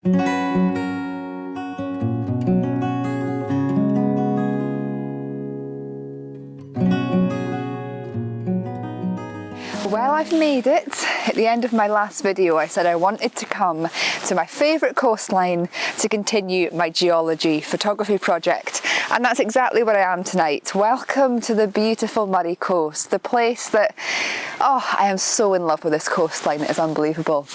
Well, I've made it. At the end of my last video, I said I wanted to come to my favourite coastline to continue my geology photography project, and that's exactly where I am tonight. Welcome to the beautiful Moray coast, the place that, I am so in love with this coastline, it is unbelievable.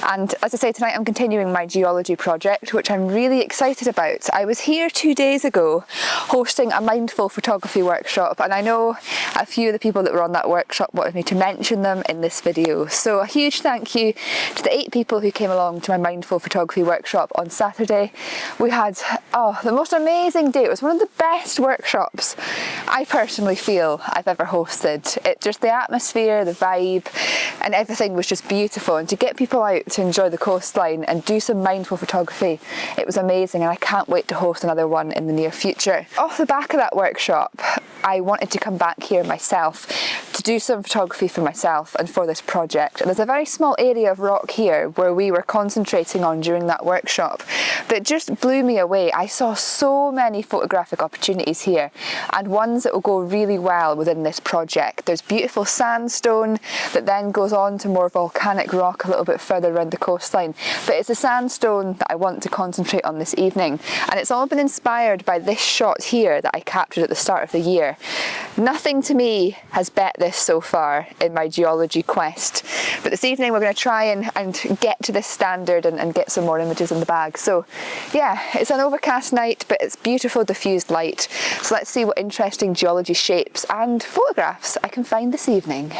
And as I say, tonight I'm continuing my geology project, which I'm really excited about. I was here 2 days ago hosting a mindful photography workshop, and I know a few of the people that were on that workshop wanted me to mention them in this video. So a huge thank you to the 8 people who came along to my mindful photography workshop on Saturday. We had the most amazing day. It was one of the best workshops I personally feel I've ever hosted. Just the atmosphere, the vibe, and everything was just beautiful. And to get people out to enjoy the coastline and do some mindful photography, it was amazing, and I can't wait to host another one in the near future. Off the back of that workshop, I wanted to come back here myself to do some photography for myself and for this project. And there's a very small area of rock here where we were concentrating on during that workshop that just blew me away. I saw so many photographic opportunities here, and ones that will go really well within this project. There's beautiful sandstone that then goes on to more volcanic rock a little bit further around the coastline, but it's the sandstone that I want to concentrate on this evening, and it's all been inspired by this shot here that I captured at the start of the year. Nothing to me has bet this so far in my geology quest, but this evening we're going to try and get to this standard and get some more images in the bag. So yeah, it's an overcast night, but it's beautiful diffused light. So let's see what interesting geology shapes and photographs I can find this evening.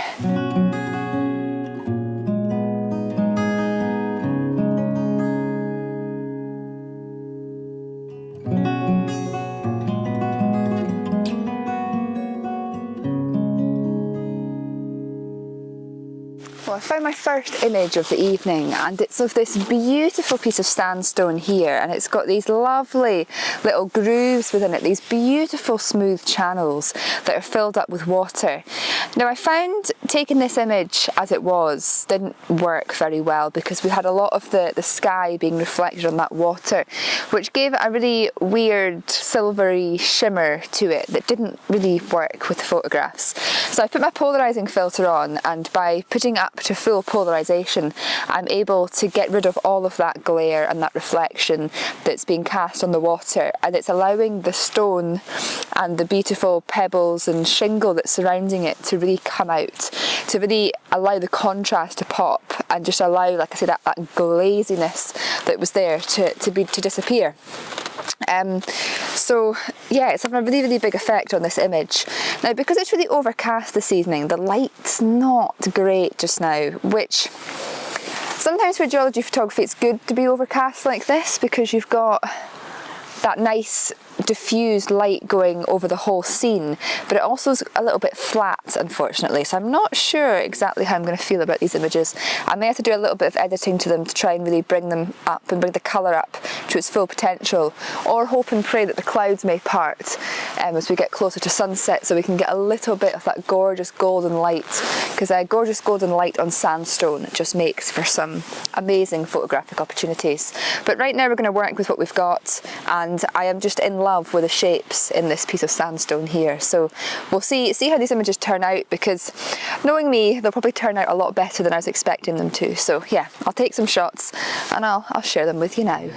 Well, I found my first image of the evening, and it's of this beautiful piece of sandstone here, and it's got these lovely little grooves within it, these beautiful smooth channels that are filled up with water. Now, I found taking this image as it was didn't work very well because we had a lot of the sky being reflected on that water, which gave it a really weird silvery shimmer to it that didn't really work with the photographs. So I put my polarizing filter on, and by putting up to full polarization, I'm able to get rid of all of that glare and that reflection that's being cast on the water, and it's allowing the stone and the beautiful pebbles and shingle that's surrounding it to really come out, to really allow the contrast to pop and just allow, like I said, that glaziness that was there to disappear. So yeah, it's having a really, really big effect on this image. Now, because it's really overcast this evening, the light's not great just now, which sometimes for geology photography it's good to be overcast like this because you've got that nice diffused light going over the whole scene, but it also is a little bit flat, unfortunately, so I'm not sure exactly how I'm going to feel about these images. I may have to do a little bit of editing to them to try and really bring them up and bring the colour up to its full potential, or hope and pray that the clouds may part as we get closer to sunset, so we can get a little bit of that gorgeous golden light, because gorgeous golden light on sandstone just makes for some amazing photographic opportunities. But right now we're going to work with what we've got, and I am just in love with the shapes in this piece of sandstone here. So we'll see how these images turn out, because knowing me, they'll probably turn out a lot better than I was expecting them to. So yeah, I'll take some shots and I'll share them with you now.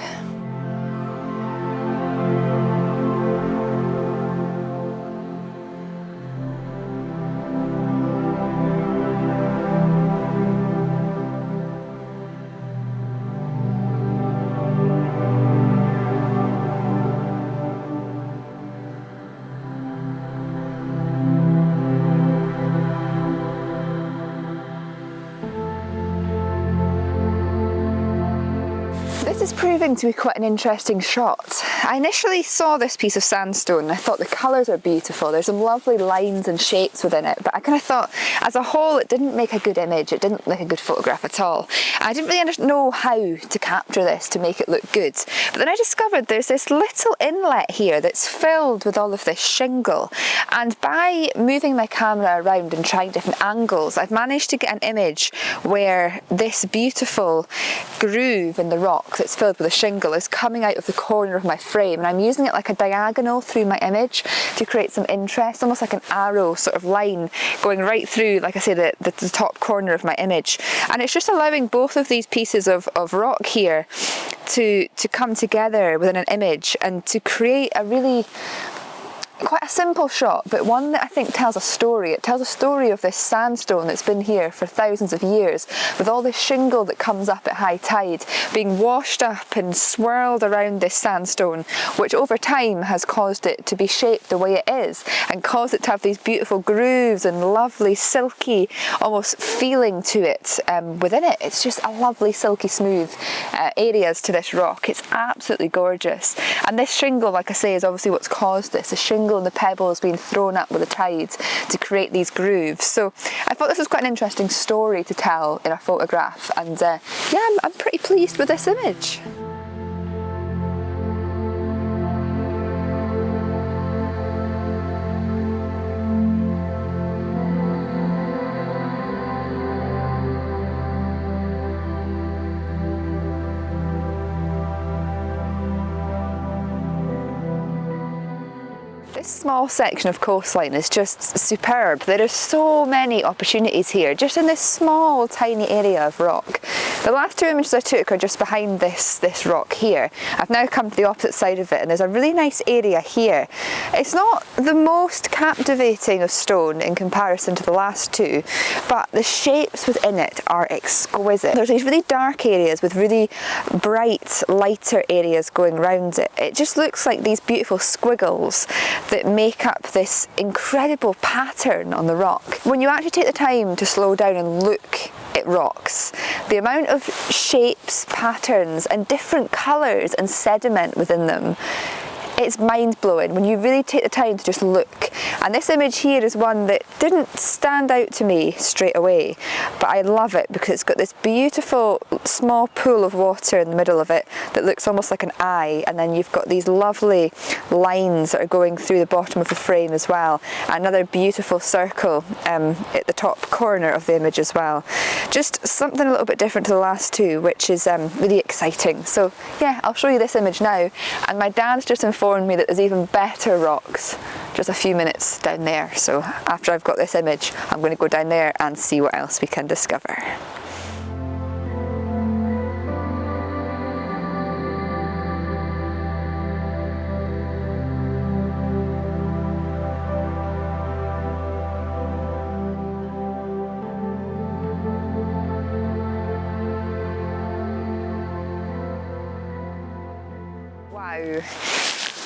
This is proving to be quite an interesting shot. I initially saw this piece of sandstone and I thought the colours are beautiful, there's some lovely lines and shapes within it, but I kind of thought as a whole it didn't make a good image, it didn't make a good photograph at all. I didn't really know how to capture this to make it look good, but then I discovered there's this little inlet here that's filled with all of this shingle, and by moving my camera around and trying different angles, I've managed to get an image where this beautiful groove in the rock that's filled with a shingle is coming out of the corner of my frame, and I'm using it like a diagonal through my image to create some interest, almost like an arrow sort of line going right through, like I say, the top corner of my image. And it's just allowing both of these pieces of rock here to come together within an image and to create a really quite a simple shot, but one that I think tells a story. It tells a story of this sandstone that's been here for thousands of years, with all this shingle that comes up at high tide being washed up and swirled around this sandstone, which over time has caused it to be shaped the way it is and caused it to have these beautiful grooves and lovely silky almost feeling to it within it. It's just a lovely silky smooth areas to this rock. It's absolutely gorgeous, and this shingle, like I say, is obviously what's caused this. The shingle and the pebbles being thrown up with the tides to create these grooves. So I thought this was quite an interesting story to tell in a photograph, and yeah, I'm pretty pleased with this image. This small section of coastline is just superb. There are so many opportunities here, just in this small tiny area of rock. The last two images I took are just behind this rock here. I've now come to the opposite side of it, and there's a really nice area here. It's not the most captivating of stone in comparison to the last two, but the shapes within it are exquisite. There's these really dark areas with really bright, lighter areas going around it. It just looks like these beautiful squiggles that make up this incredible pattern on the rock. When you actually take the time to slow down and look at rocks, the amount of shapes, patterns and different colours and sediment within them, it's mind-blowing when you really take the time to just look. And this image here is one that didn't stand out to me straight away, but I love it because it's got this beautiful small pool of water in the middle of it that looks almost like an eye, and then you've got these lovely lines that are going through the bottom of the frame as well. Another beautiful circle at the top corner of the image as well. Just something a little bit different to the last two, which is really exciting. So yeah, I'll show you this image now, and my dad's just informed me that there's even better rocks just a few minutes down there. So after I've got this image, I'm going to go down there and see what else we can discover. Wow.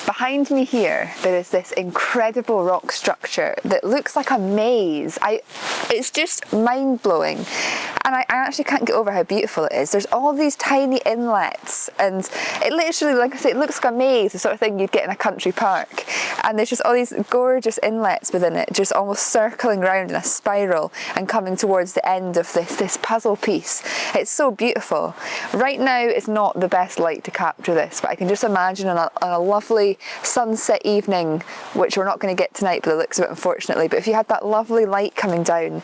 Behind me here, there is this incredible rock structure that looks like a maze. It's just mind-blowing, and I actually can't get over how beautiful it is. There's all these tiny inlets, and it literally, like I say, it looks like a maze, the sort of thing you'd get in a country park. And there's just all these gorgeous inlets within it, just almost circling around in a spiral and coming towards the end of this puzzle piece. It's so beautiful. Right now, it's not the best light to capture this, but I can just imagine on a lovely sunset evening, which we're not going to get tonight by the looks of it, unfortunately, but if you had that lovely light coming down,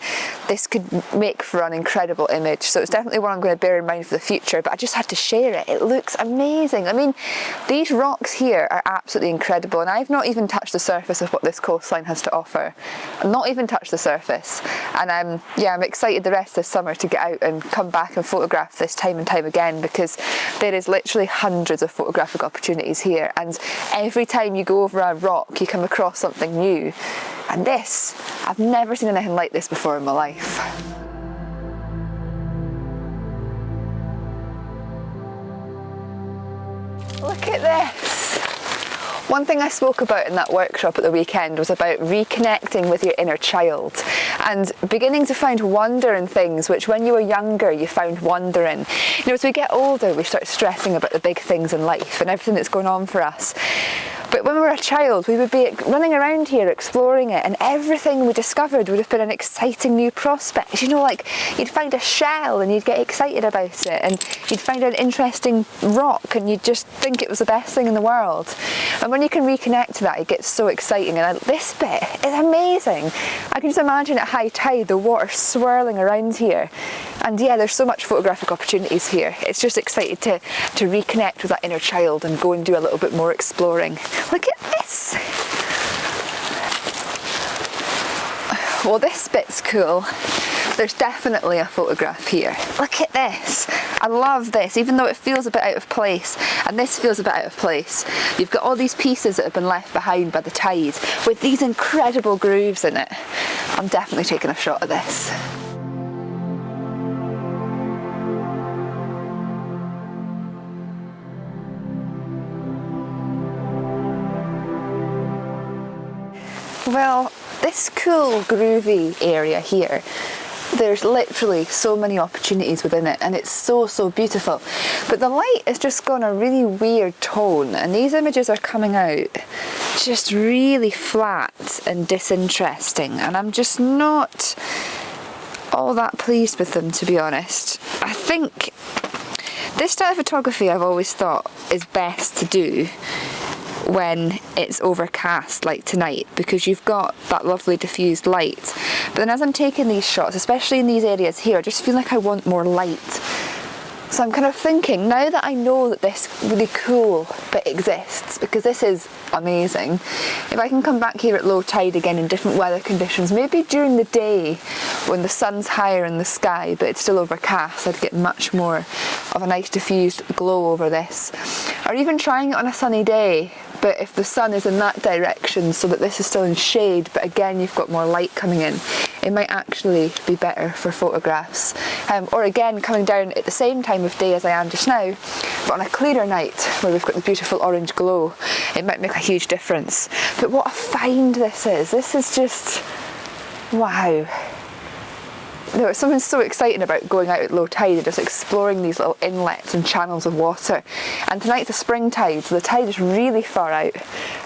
this could make for an incredible image. So it's definitely one I'm going to bear in mind for the future, but I just had to share it. It looks amazing. I mean, these rocks here are absolutely incredible, and I've not even touched the surface of what this coastline has to offer. I've not even touched the surface, and yeah, I'm excited the rest of this summer to get out and come back and photograph this time and time again, because there is literally hundreds of photographic opportunities here, and every time you go over a rock you come across something new. And this, I've never seen anything like this before in my life. Look at this! One thing I spoke about in that workshop at the weekend was about reconnecting with your inner child and beginning to find wonder in things which when you were younger you found wonder in. You know, as we get older we start stressing about the big things in life and everything that's going on for us. But when we were a child, we would be running around here exploring it, and everything we discovered would have been an exciting new prospect. You know, like you'd find a shell and you'd get excited about it, and you'd find an interesting rock and you'd just think it was the best thing in the world. And when you can reconnect to that, it gets so exciting, and this bit is amazing. I can just imagine at high tide the water swirling around here, And yeah, there's so much photographic opportunities here. It's just excited to reconnect with that inner child and go and do a little bit more exploring. Look at this! Well, this bit's cool. There's definitely a photograph here. Look at this. I love this, even though it feels a bit out of place, and this feels a bit out of place. You've got all these pieces that have been left behind by the tide with these incredible grooves in it. I'm definitely taking a shot at this. Well, this cool groovy area here, there's literally so many opportunities within it, and it's so beautiful. But the light has just gone a really weird tone, and these images are coming out just really flat and disinteresting, and I'm just not all that pleased with them, to be honest. I think this style of photography I've always thought is best to do when it's overcast like tonight, because you've got that lovely diffused light. But then as I'm taking these shots, especially in these areas here, I just feel like I want more light. So I'm kind of thinking, now that I know that this really cool bit exists, because this is amazing, if I can come back here at low tide again in different weather conditions, maybe during the day when the sun's higher in the sky but it's still overcast, I'd get much more of a nice diffused glow over this. Or even trying it on a sunny day, but if the sun is in that direction so that this is still in shade, but again you've got more light coming in, it might actually be better for photographs. Or again, coming down at the same time of day as I am just now, but on a clearer night where we've got the beautiful orange glow, it might make a huge difference. But what a find this is just, wow. There's something so exciting about going out at low tide and just exploring these little inlets and channels of water. And tonight's a spring tide, so the tide is really far out,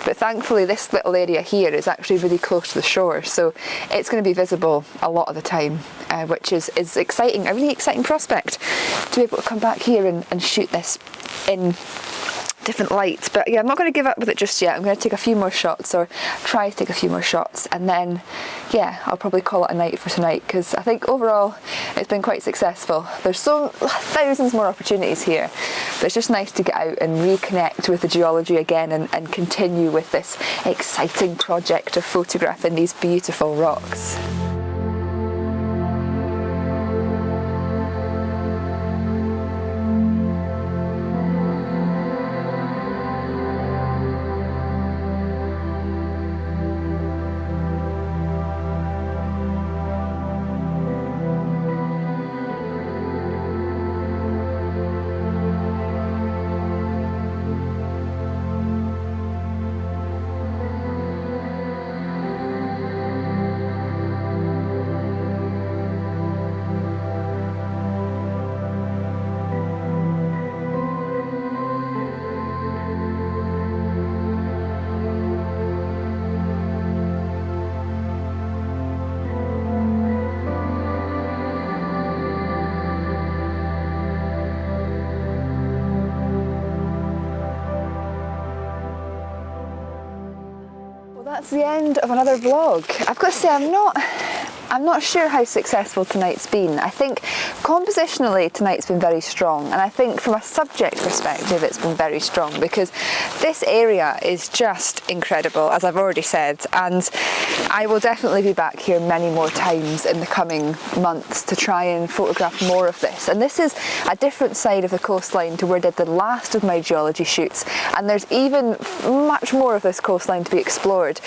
but thankfully this little area here is actually really close to the shore, so it's going to be visible a lot of the time, which is exciting, a really exciting prospect to be able to come back here and shoot this in different lights. But yeah, I'm not going to give up with it just yet. I'm going to take a few more shots, or try to take a few more shots, and then yeah, I'll probably call it a night for tonight, because I think overall it's been quite successful. There's thousands more opportunities here, but it's just nice to get out and reconnect with the geology again and continue with this exciting project of photographing these beautiful rocks. That's the end of another vlog. I've got to say, I'm not sure how successful tonight's been. I think compositionally tonight's been very strong, and I think from a subject perspective it's been very strong, because this area is just incredible, as I've already said, and I will definitely be back here many more times in the coming months to try and photograph more of this. And this is a different side of the coastline to where I did the last of my geology shoots, and there's even much more of this coastline to be explored.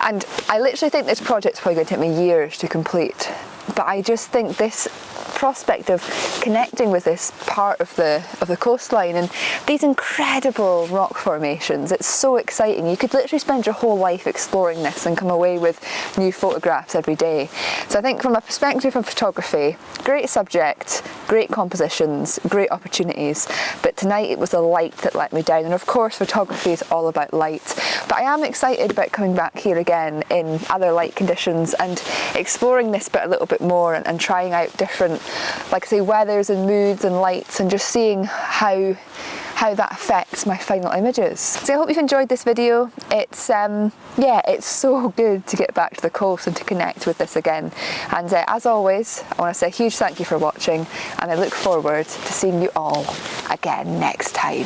And I literally think this project's probably going to take me years to complete, but I just think this prospect of connecting with this part of the coastline and these incredible rock formations, it's so exciting. You could literally spend your whole life exploring this and come away with new photographs every day. So I think from a perspective of photography, great subject, great compositions, great opportunities, but tonight it was the light that let me down. And of course photography is all about light, but I am excited about coming back here again in other light conditions and exploring this bit a little bit more and trying out different, like I say, weathers and moods and lights, and just seeing how how that affects my final images. So I hope you've enjoyed this video. It's yeah, it's so good to get back to the coast and to connect with this again. And as always, I want to say a huge thank you for watching, and I look forward to seeing you all again next time.